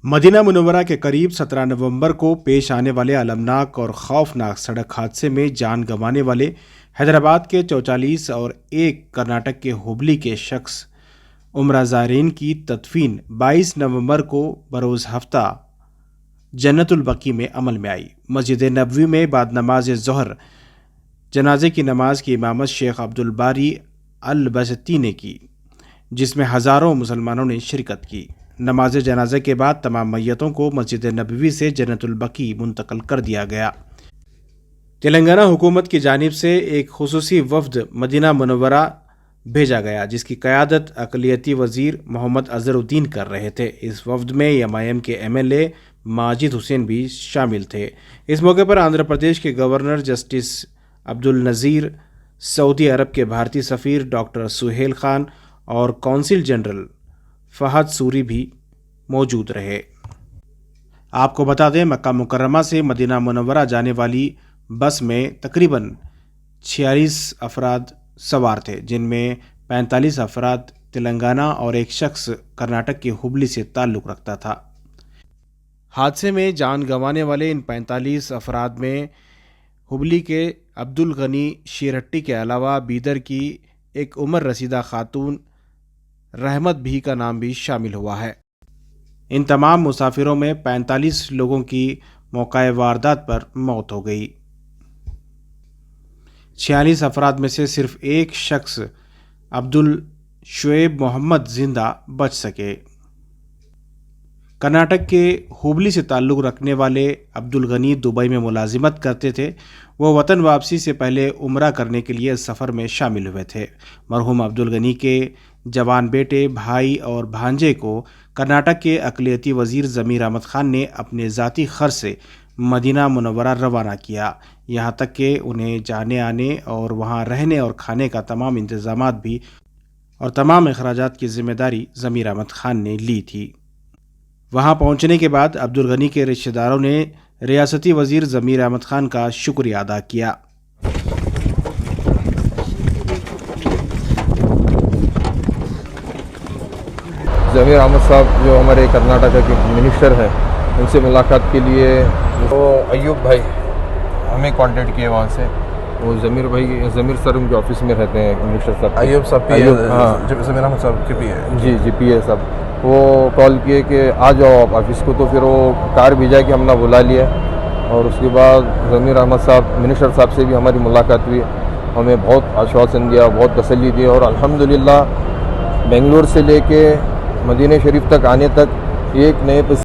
مدینہ منورہ کے قریب 17 نومبر کو پیش آنے والے المناک اور خوفناک سڑک حادثے میں جان گنوانے والے حیدرآباد کے 44 اور ایک کرناٹک کے ہبلی کے شخص عمرہ زائرین کی تدفین 22 نومبر کو بروز ہفتہ جنت البقیع میں عمل میں آئی۔ مسجد نبوی میں بعد نماز ظہر جنازے کی نماز کی امامت شیخ عبدالباری البسطی نے کی، جس میں ہزاروں مسلمانوں نے شرکت کی۔ نماز جنازہ کے بعد تمام میتوں کو مسجد نبوی سے جنت البقیع منتقل کر دیا گیا۔ تلنگانہ حکومت کی جانب سے ایک خصوصی وفد مدینہ منورہ بھیجا گیا، جس کی قیادت اقلیتی وزیر محمد اظہر الدین کر رہے تھے۔ اس وفد میں MIM کے MLA ماجد حسین بھی شامل تھے۔ اس موقع پر آندھرا پردیش کے گورنر جسٹس عبدالنذیر، سعودی عرب کے بھارتی سفیر ڈاکٹر سہیل خان اور قونصل جنرل فہد سوری بھی موجود رہے۔ آپ کو بتا دیں، مکہ مکرمہ سے مدینہ منورہ جانے والی بس میں تقریباً 46 افراد سوار تھے، جن میں 45 افراد تلنگانہ اور ایک شخص کرناٹک کے ہبلی سے تعلق رکھتا تھا۔ حادثے میں جان گنوانے والے ان 45 افراد میں ہبلی کے عبدالغنی شیرہٹی کے علاوہ بیدر کی ایک عمر رسیدہ خاتون رحمت بھی کا نام بھی شامل ہوا ہے۔ ان تمام مسافروں میں 45 لوگوں کی موقع واردات پر موت ہو گئی۔ 46 افراد میں سے صرف ایک شخص عبدالشعیب محمد زندہ بچ سکے۔ کرناٹک کے ہبلی سے تعلق رکھنے والے عبدالغنی دبئی میں ملازمت کرتے تھے۔ وہ وطن واپسی سے پہلے عمرہ کرنے کے لیے سفر میں شامل ہوئے تھے۔ مرحوم عبدالغنی کے جوان بیٹے، بھائی اور بھانجے کو کرناٹک کے اقلیتی وزیر ضمیر احمد خان نے اپنے ذاتی خرچ سے مدینہ منورہ روانہ کیا، یہاں تک کہ انہیں جانے آنے اور وہاں رہنے اور کھانے کا تمام انتظامات بھی اور تمام اخراجات کی ذمہ داری ضمیر احمد خان نے لی تھی۔ وہاں پہنچنے کے بعد عبدالغنی کے رشتہ داروں نے ریاستی وزیر ضمیر احمد خان کا شکریہ ادا کیا۔ ضمیر احمد صاحب جو ہمارے کرناٹک کے منسٹر ہیں، ان سے ملاقات کے لیے وہ ایوب بھائی ہمیں کانٹیکٹ کیے وہاں سے۔ وہ ضمیر سر ان کے آفس میں رہتے ہیں، منسٹر صاحب ایوب صاحب ضمیر احمد صاحب کے جی پی اے صاحب، وہ کال کیے کہ آ جاؤ آپ آفس کو، تو پھر وہ کار بھیجا کہ ہم نے بلا لیا، اور اس کے بعد ضمیر احمد صاحب منسٹر صاحب سے بھی ہماری ملاقات ہوئی، ہمیں بہت آشواسن دیا، بہت تسلی دی، اور الحمدللہ بنگلور سے لے کے مدینہ شریف تک آنے تک ایک نئے